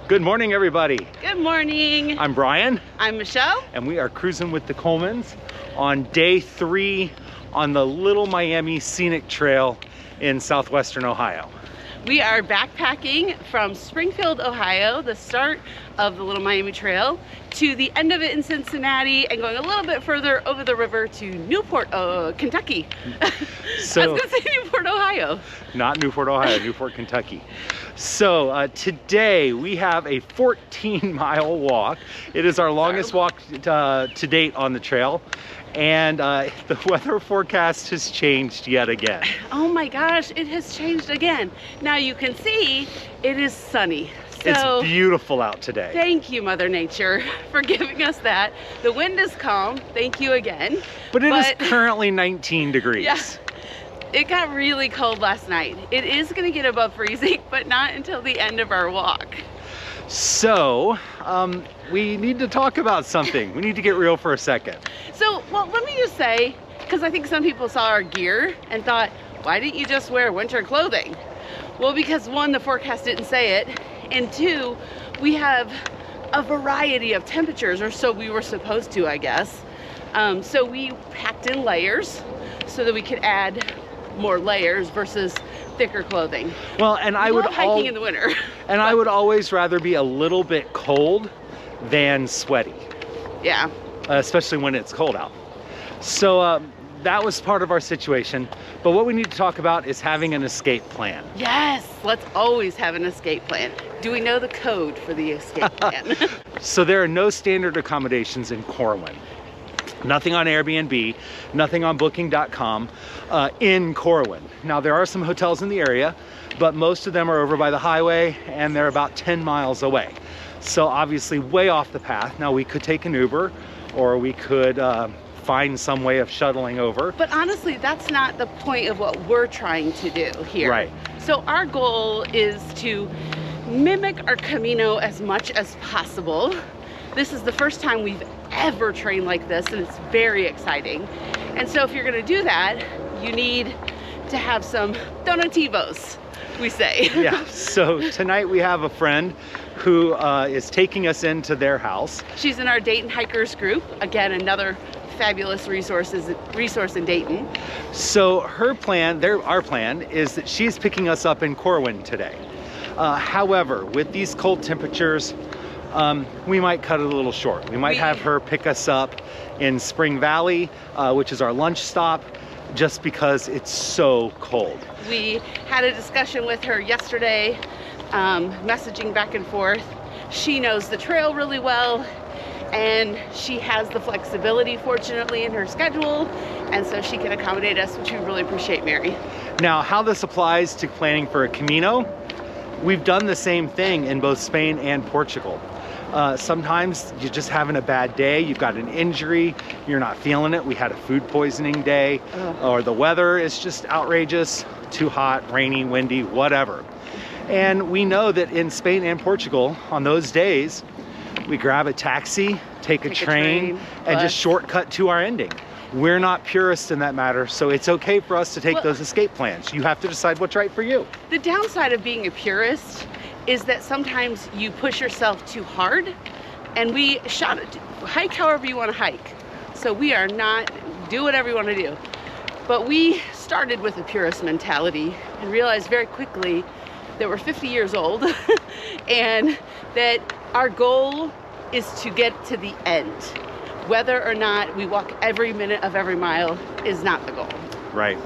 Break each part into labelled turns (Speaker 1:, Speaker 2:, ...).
Speaker 1: Good morning, everybody.
Speaker 2: Good morning.
Speaker 1: I'm Brian.
Speaker 2: I'm Michelle.
Speaker 1: And we are cruising with the Colemans on day 3 on the Little Miami Scenic Trail in southwestern Ohio.
Speaker 2: We are backpacking from Springfield, Ohio, the start of the Little Miami Trail, to the end of it in Cincinnati, and going a little bit further over the river to Newport, Kentucky.
Speaker 1: So,
Speaker 2: I was gonna say Newport, Ohio.
Speaker 1: Not Newport, Ohio, Newport, Kentucky. So today we have a 14-mile walk. It is our longest walk to date on the trail. And the weather forecast has changed yet again. Oh
Speaker 2: my gosh, it has changed again. Now you can see it is sunny. So
Speaker 1: it's beautiful out today.
Speaker 2: Thank you, Mother Nature, for giving us that. The wind is calm. Thank you again.
Speaker 1: But it is currently 19 degrees.
Speaker 2: Yeah. It got really cold last night. It is going to get above freezing, but not until the end of our walk.
Speaker 1: So, we need to talk about something. We need to get real for a second.
Speaker 2: So, well, let me just say, because I think some people saw our gear and thought, why didn't you just wear winter clothing? Well, because 1, the forecast didn't say it, and 2, we have a variety of temperatures, or so we were supposed to, I guess. So we packed in layers so that we could add more layers versus thicker clothing.
Speaker 1: Well, and I would
Speaker 2: hiking in the winter.
Speaker 1: And I would always rather be a little bit cold than sweaty.
Speaker 2: Yeah.
Speaker 1: Especially when it's cold out. So that was part of our situation. But what we need to talk about is having an escape plan.
Speaker 2: Yes, let's always have an escape plan. Do we know the code for the escape plan?
Speaker 1: So there are no standard accommodations in Corwin. Nothing on Airbnb, nothing on booking.com in Corwin. Now there are some hotels in the area, but most of them are over by the highway and they're about 10 miles away. So obviously way off the path. Now we could take an Uber or we could find some way of shuttling over.
Speaker 2: But honestly, that's not the point of what we're trying to do here.
Speaker 1: Right.
Speaker 2: So our goal is to mimic our Camino as much as possible. This is the first time we've ever trained like this, and it's very exciting. And so if you're gonna do that, you need to have some donativos, we say.
Speaker 1: Yeah, so tonight we have a friend who is taking us into their house.
Speaker 2: She's in our Dayton Hikers group. Again, another fabulous resource in Dayton.
Speaker 1: So our plan is that she's picking us up in Corwin today. However, with these cold temperatures, we might cut it a little short. We might have her pick us up in Spring Valley, which is our lunch stop, just because it's so cold.
Speaker 2: We had a discussion with her yesterday, messaging back and forth. She knows the trail really well, and she has the flexibility, fortunately, in her schedule, and so she can accommodate us, which we really appreciate, Mary.
Speaker 1: Now, how this applies to planning for a Camino, we've done the same thing in both Spain and Portugal. Sometimes you're just having a bad day, you've got an injury, you're not feeling it. We had a food poisoning day, or the weather is just outrageous, too hot, rainy, windy, whatever. And we know that in Spain and Portugal, on those days, we grab a taxi, take a train, and just shortcut to our ending. We're not purists in that matter, so it's okay for us to take those escape plans. You have to decide what's right for you.
Speaker 2: The downside of being a purist is that sometimes you push yourself too hard, and we hike however you want to hike. So we are not, do whatever you want to do. But we started with a purist mentality and realized very quickly that we're 50 years old and that our goal is to get to the end. Whether or not we walk every minute of every mile is not the goal.
Speaker 1: Right.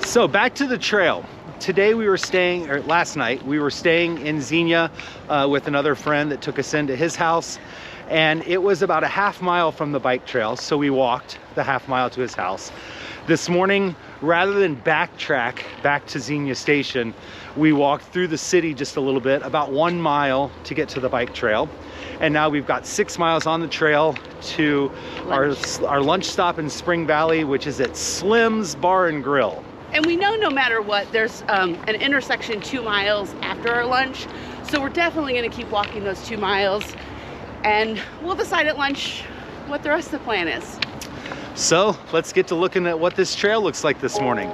Speaker 1: So back to the trail. Today we were staying, or last night, we were staying in Xenia with another friend that took us into his house. And it was about a half mile from the bike trail, so we walked the half mile to his house. This morning, rather than backtrack back to Xenia Station, we walked through the city just a little bit, about 1 mile to get to the bike trail. And now we've got 6 miles on the trail to our lunch stop in Spring Valley, which is at Slim's Bar and Grill.
Speaker 2: And we know no matter what, there's an intersection 2 miles after our lunch. So we're definitely gonna keep walking those 2 miles, and we'll decide at lunch what the rest of the plan is.
Speaker 1: So let's get to looking at what this trail looks like this morning.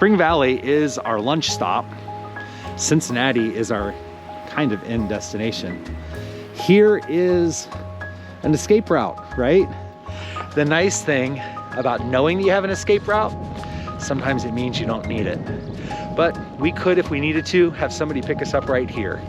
Speaker 1: Spring Valley is our lunch stop. Cincinnati is our kind of end destination. Here is an escape route, right? The nice thing about knowing that you have an escape route, sometimes it means you don't need it. But we could, if we needed to, have somebody pick us up right here.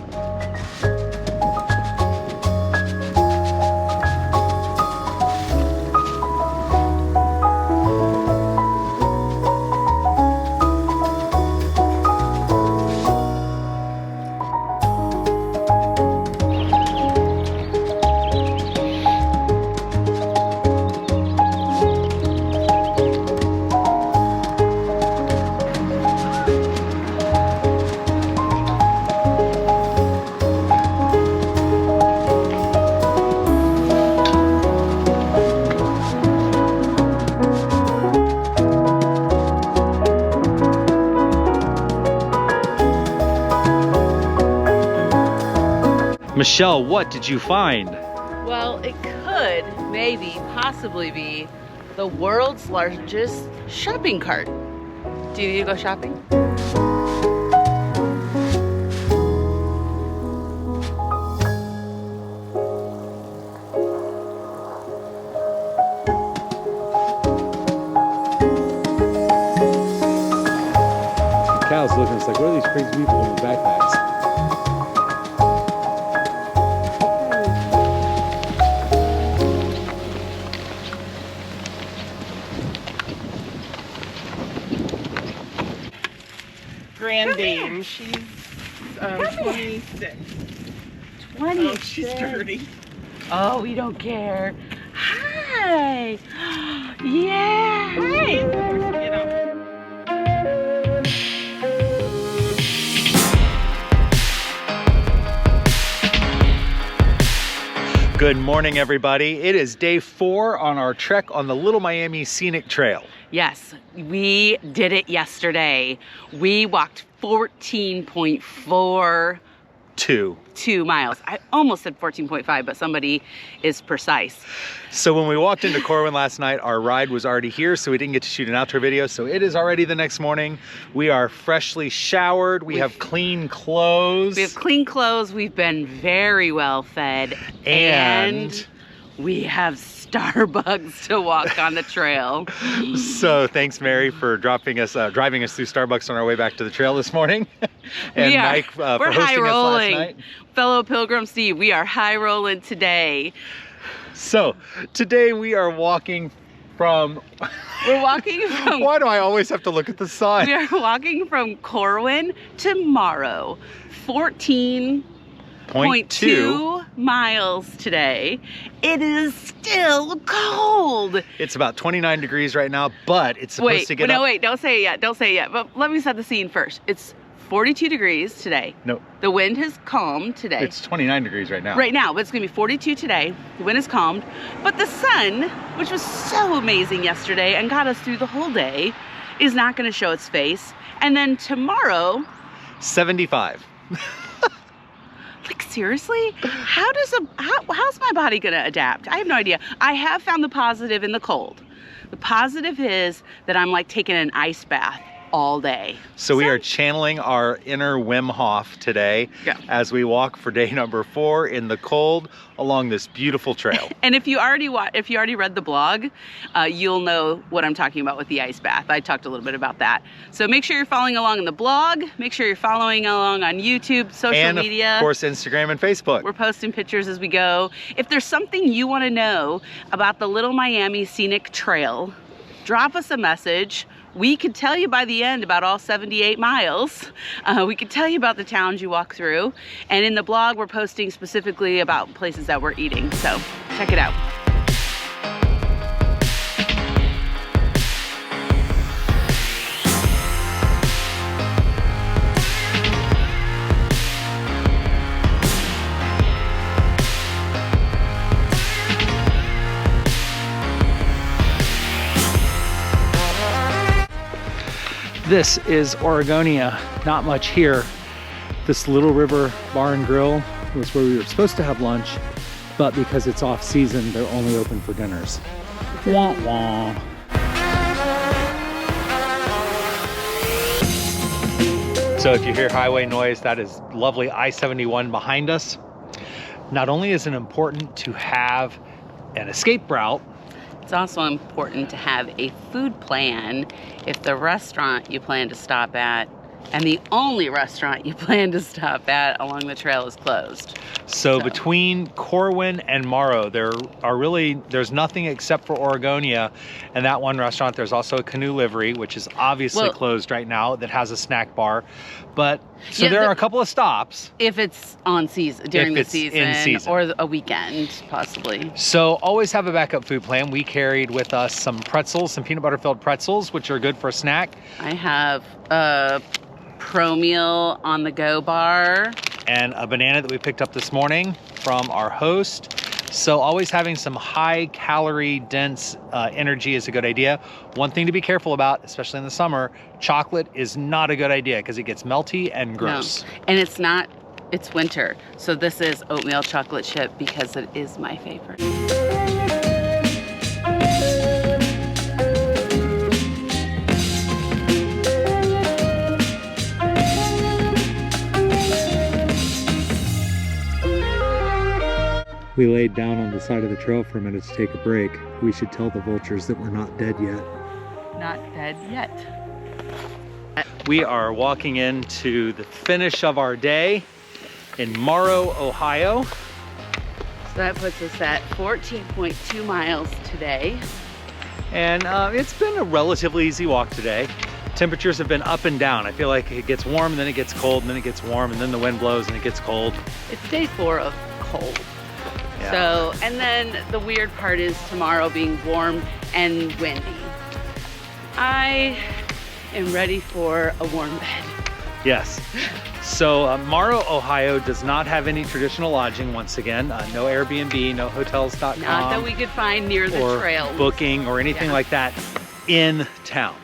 Speaker 1: Michelle, what did you find?
Speaker 2: Well, it could maybe possibly be the world's largest shopping cart. Do you need to go shopping?
Speaker 1: Cal's looking, it's like, what are these crazy people in backpacks?
Speaker 3: Grand Dame. She's 26.
Speaker 2: 26.
Speaker 3: Oh, she's dirty.
Speaker 2: Oh, we don't care. Hi. Yeah. Hi.
Speaker 3: Get up.
Speaker 1: Good morning, everybody. It is day 4 on our trek on the Little Miami Scenic Trail.
Speaker 2: Yes, we did it yesterday. We walked 14.42 miles. I almost said 14.5, but somebody is precise.
Speaker 1: So when we walked into Corwin last night, our ride was already here, so we didn't get to shoot an outro video. So it is already the next morning. We are freshly showered. We have clean clothes.
Speaker 2: We have clean clothes. We've been very well fed. And we have Starbucks to walk on the trail.
Speaker 1: So thanks, Mary, for driving us through Starbucks on our way back to the trail this morning. And Mike for hosting us last night.
Speaker 2: Fellow Pilgrim Steve, we are high rolling today.
Speaker 1: So today we are walking from...
Speaker 2: We're walking from...
Speaker 1: Why do I always have to look at the sign?
Speaker 2: We are walking from Corwin to Morrow. 14.2 miles today. It is still cold.
Speaker 1: It's about 29 degrees right now, but it's supposed to get up.
Speaker 2: Wait, don't say it yet. Don't say it yet. But let me set the scene first. It's 42 degrees today.
Speaker 1: No.
Speaker 2: The wind has calmed today.
Speaker 1: It's 29 degrees right now.
Speaker 2: Right now, but it's gonna be 42 today. The wind has calmed. But the sun, which was so amazing yesterday and got us through the whole day, is not gonna show its face. And then tomorrow...
Speaker 1: 75.
Speaker 2: Like, seriously? How's my body gonna adapt? I have no idea. I have found the positive in the cold. The positive is that I'm like taking an ice bath all day.
Speaker 1: So we are channeling our inner Wim Hof today as we walk for day number 4 in the cold along this beautiful trail.
Speaker 2: And if you already read the blog, you'll know what I'm talking about with the ice bath. I talked a little bit about that. So make sure you're following along in the blog. Make sure you're following along on YouTube, social media.
Speaker 1: And of course, Instagram and Facebook.
Speaker 2: We're posting pictures as we go. If there's something you want to know about the Little Miami Scenic Trail, drop us a message. We could tell you by the end about all 78 miles. We could tell you about the towns you walk through. And in the blog, we're posting specifically about places that we're eating. So check it out.
Speaker 1: This is Oregonia, not much here. This Little River Bar and Grill was where we were supposed to have lunch, but because it's off season, they're only open for dinners. Wah wah. So if you hear highway noise, that is lovely I-71 behind us. Not only is it important to have an escape route,
Speaker 2: It's also important to have a food plan if the restaurant you plan to stop at and the only restaurant you plan to stop at along the trail is closed.
Speaker 1: so between Corwin and Morrow, there's nothing except for Oregonia and that one restaurant. There's also a Canoe Livery, which is obviously closed right now, that has a snack bar. But so there are a couple of stops.
Speaker 2: If it's on season, during the
Speaker 1: in season.
Speaker 2: or a weekend, possibly.
Speaker 1: So always have a backup food plan. We carried with us some pretzels, some peanut butter filled pretzels, which are good for a snack.
Speaker 2: I have a Pro Meal on the go bar.
Speaker 1: And a banana that we picked up this morning from our host. So always having some high calorie dense energy is a good idea. One thing to be careful about, especially in the summer, chocolate is not a good idea because it gets melty and gross.
Speaker 2: No. And it's winter. So this is oatmeal chocolate chip because it is my favorite.
Speaker 1: We laid down on the side of the trail for a minute to take a break. We should tell the vultures that we're not dead yet.
Speaker 2: Not dead yet.
Speaker 1: We are walking into the finish of our day in Morrow, Ohio.
Speaker 2: So that puts us at 14.2 miles today.
Speaker 1: And it's been a relatively easy walk today. Temperatures have been up and down. I feel like it gets warm and then it gets cold and then it gets warm and then the wind blows and it gets cold.
Speaker 2: It's day 4 of cold.
Speaker 1: Yeah.
Speaker 2: So, and then the weird part is tomorrow being warm and windy. I am ready for a warm bed.
Speaker 1: Yes. So Morrow, Ohio does not have any traditional lodging once again. No Airbnb, no hotels.com.
Speaker 2: Not that we could find near the
Speaker 1: or
Speaker 2: trails.
Speaker 1: booking or anything like that in town.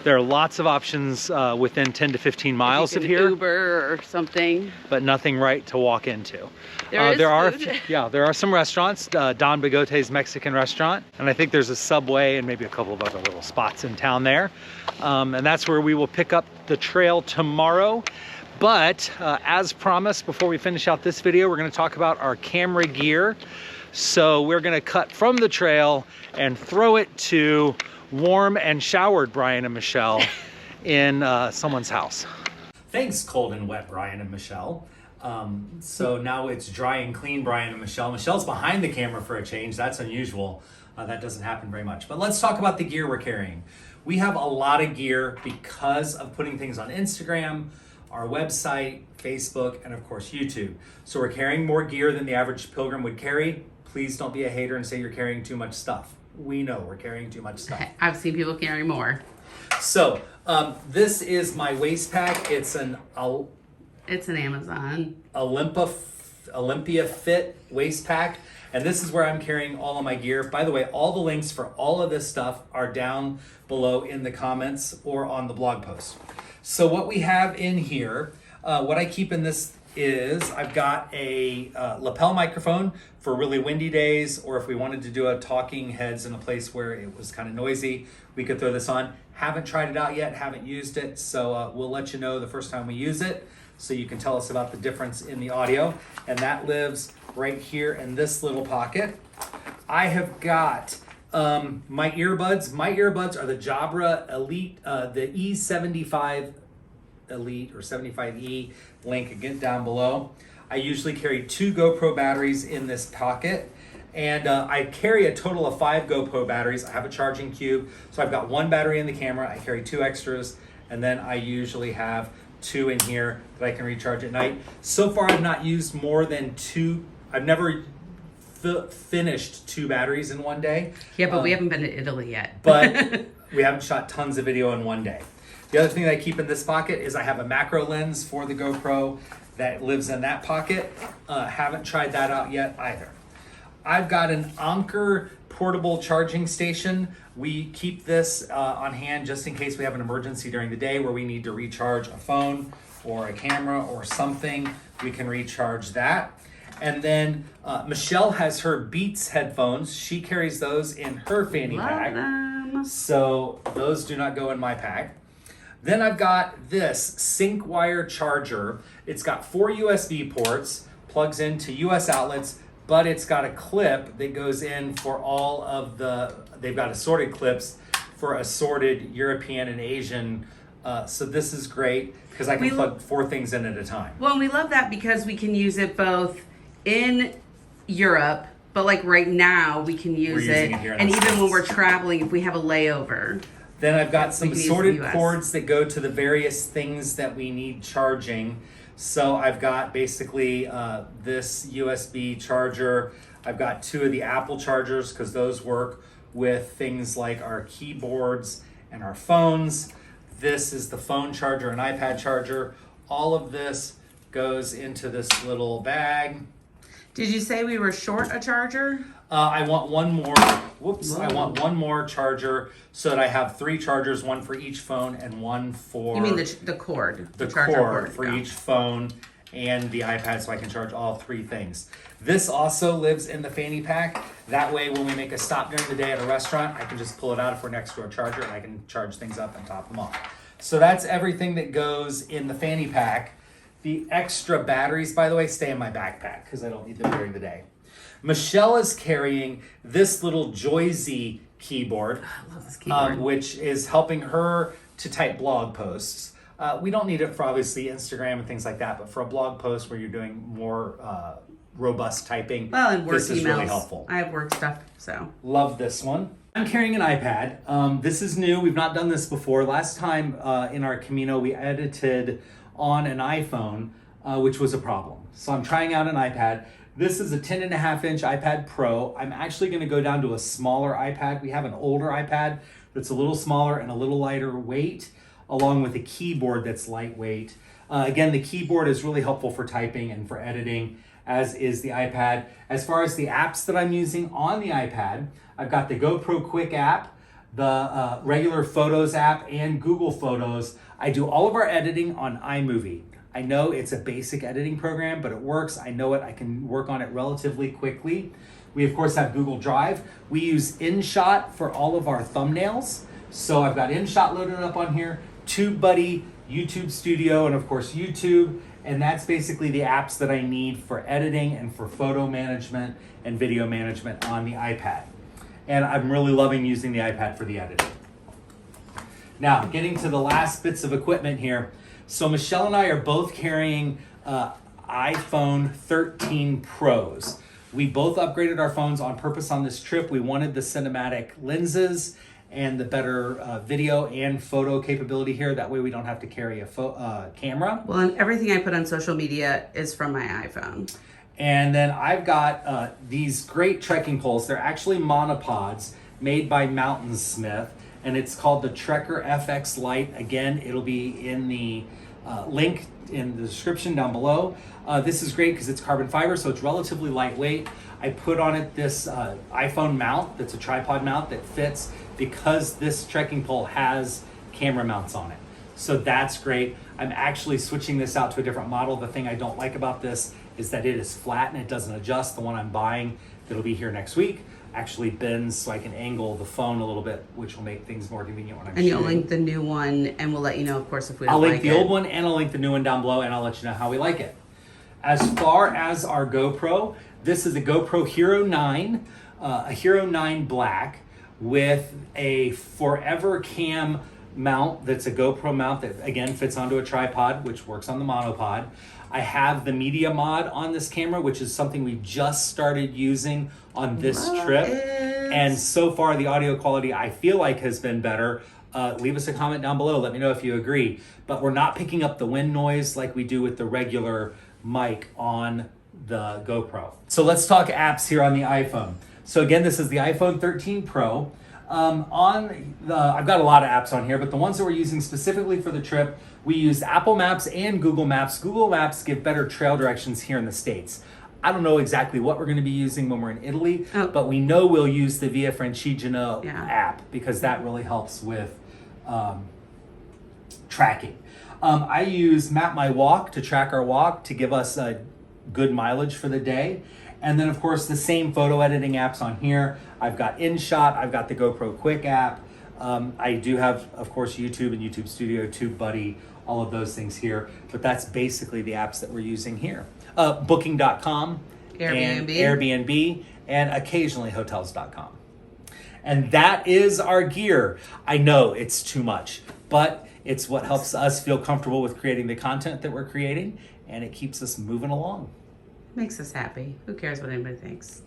Speaker 1: There are lots of options within 10 to 15 miles of here.
Speaker 2: Uber or something.
Speaker 1: But nothing right to walk into.
Speaker 2: There
Speaker 1: are some restaurants. Don Bigote's Mexican restaurant, and I think there's a Subway and maybe a couple of other little spots in town there. And that's where we will pick up the trail tomorrow. But as promised, before we finish out this video, we're going to talk about our camera gear. So we're going to cut from the trail and throw it to warm and showered Brian and Michelle in someone's house. Thanks, cold and wet Brian and Michelle. So now it's dry and clean Brian and Michelle. Michelle's behind the camera for a change. That's unusual. That doesn't happen very much. But let's talk about the gear we're carrying. We have a lot of gear because of putting things on Instagram, our website, Facebook, and of course YouTube. So we're carrying more gear than the average pilgrim would carry. Please don't be a hater and say you're carrying too much stuff. We know we're carrying too much stuff.
Speaker 2: I've seen people carry more.
Speaker 1: So this is my waist pack. It's an
Speaker 2: Amazon
Speaker 1: Olympia Fit waist pack. And this is where I'm carrying all of my gear. By the way, all the links for all of this stuff are down below in the comments or on the blog post. So what we have in here, what I keep in this is I've got a lapel microphone for really windy days, or if we wanted to do a talking heads in a place where it was kind of noisy, we could throw this on. Haven't tried it out yet, haven't used it, so we'll let you know the first time we use it so you can tell us about the difference in the audio. And that lives right here in this little pocket. I have got my earbuds. My earbuds are the Jabra Elite, the E75 Elite or 75E, link again down below. I usually carry 2 GoPro batteries in this pocket, and I carry a total of 5 GoPro batteries. I have a charging cube, so I've got 1 battery in the camera. I carry 2 extras, and then I usually have 2 in here that I can recharge at night. So far, I've not used more than 2. I've never finished 2 batteries in one day.
Speaker 2: Yeah, but we haven't been to Italy yet.
Speaker 1: But we haven't shot tons of video in one day. The other thing that I keep in this pocket is I have a macro lens for the GoPro that lives in that pocket. Haven't tried that out yet either. I've got an Anker portable charging station. We keep this on hand just in case we have an emergency during the day where we need to recharge a phone or a camera or something. We can recharge that. And then Michelle has her Beats headphones. She carries those in her fanny pack.
Speaker 2: Love them.
Speaker 1: So those do not go in my pack. Then I've got this sync wire charger. It's got 4 USB ports, plugs into US outlets, but it's got a clip that goes in for all of they've got assorted clips for assorted European and Asian. So this is great because I can plug 4 things in at a time.
Speaker 2: Well, and we love that because we can use it both in Europe, but like right now we can use it
Speaker 1: here in
Speaker 2: and
Speaker 1: the
Speaker 2: even when
Speaker 1: States.
Speaker 2: we're traveling, if we have a layover.
Speaker 1: Then I've got some
Speaker 2: We can use
Speaker 1: assorted
Speaker 2: the US.
Speaker 1: cords that go to the various things that we need charging. So I've got basically this USB charger. I've got 2 of the Apple chargers because those work with things like our keyboards and our phones. This is the phone charger and iPad charger. All of this goes into this little bag.
Speaker 2: Did you say we were short a charger?
Speaker 1: I want one more. Whoops! I want one more charger so that I have 3 chargers, one for each phone and one for.
Speaker 2: You mean the cord?
Speaker 1: The
Speaker 2: charger
Speaker 1: cord for
Speaker 2: yeah.
Speaker 1: each phone and the iPad, so I can charge all 3 things. This also lives in the fanny pack. That way, when we make a stop during the day at a restaurant, I can just pull it out if we're next to a charger, and I can charge things up and top them off. So that's everything that goes in the fanny pack. The extra batteries, by the way, stay in my backpack because I don't need them during the day. Michelle is carrying this little Joyzy keyboard,
Speaker 2: I love this keyboard.
Speaker 1: which is helping her to type blog posts. We don't need it for obviously Instagram and things like that, but for a blog post where you're doing more robust typing,
Speaker 2: Well, and work
Speaker 1: this is
Speaker 2: emails.
Speaker 1: really helpful.
Speaker 2: I have work stuff, so.
Speaker 1: Love this one. I'm carrying an iPad. This is new. We've not done this before. Last time in our Camino, we edited on an iPhone, which was a problem. So I'm trying out an iPad. This is a 10.5-inch iPad Pro. I'm actually going to go down to a smaller iPad. We have an older iPad that's a little smaller and a little lighter weight, along with a keyboard that's lightweight. Again, the keyboard is really helpful for typing and for editing, as is the iPad. As far as the apps that I'm using on the iPad, I've got the GoPro Quick app, the regular Photos app, and Google Photos. I do all of our editing on iMovie. I know it's a basic editing program, but it works. I know it. I can work on it relatively quickly. We, of course, have Google Drive. We use InShot for all of our thumbnails. So I've got InShot loaded up on here, TubeBuddy, YouTube Studio, and of course YouTube. And that's basically the apps that I need for editing and for photo management and video management on the iPad. And I'm really loving using the iPad for the editing. Now, getting to the last bits of equipment here. So Michelle and I are both carrying iPhone 13 Pros. We both upgraded our phones on purpose on this trip. We wanted the cinematic lenses and the better video and photo capability here. That way we don't have to carry a camera.
Speaker 2: Well, and everything I put on social media is from my iPhone.
Speaker 1: And then I've got these great trekking poles. They're actually monopods made by Mountainsmith, and it's called the Trekker FX Lite. Again, it'll be in the link in the description down below. This is great because it's carbon fiber, so it's relatively lightweight. I put on it this iPhone mount that's a tripod mount that fits because this trekking pole has camera mounts on it. So that's great. I'm actually switching this out to a different model. The thing I don't like about this is that it is flat and it doesn't adjust. The one I'm buying that'll be here next week actually bends so I can angle the phone a little bit, which will make things more convenient when I'm shooting.
Speaker 2: And you'll link the new one, and we'll let you know, of course, if we don't
Speaker 1: I'll
Speaker 2: like
Speaker 1: link the old one and I'll link the new one down below, and I'll let you know how we like it. As far as our GoPro, this is a GoPro Hero 9, a Hero 9 Black with a Forever Cam mount that's a GoPro mount that, again, fits onto a tripod, which works on the monopod. I have the media mod on this camera, which is something we just started using on this trip. And so far, the audio quality, I feel like, has been better. Leave us a comment down below. Let me know if you agree. But we're not picking up the wind noise like we do with the regular mic on the GoPro. So let's talk apps here on the iPhone. So again, this is the iPhone 13 Pro. I've got a lot of apps on here, but the ones that we're using specifically for the trip, we use Apple Maps and Google Maps. Google Maps give better trail directions here in the States. I don't know exactly what we're going to be using when we're in Italy, but we know we'll use the Via Francigena app because that really helps with tracking. I use Map My Walk to track our walk to give us a good mileage for the day. And then, of course, the same photo editing apps on here. I've got InShot, I've got the GoPro Quick app, I do have, of course, YouTube and YouTube Studio, TubeBuddy, all of those things here, but that's basically the apps that we're using here. Booking.com, and Airbnb, and occasionally hotels.com. And that is our gear. I know it's too much, but it's what helps us feel comfortable with creating the content that we're creating, and it keeps us moving along.
Speaker 4: Makes us happy. Who cares what anybody thinks?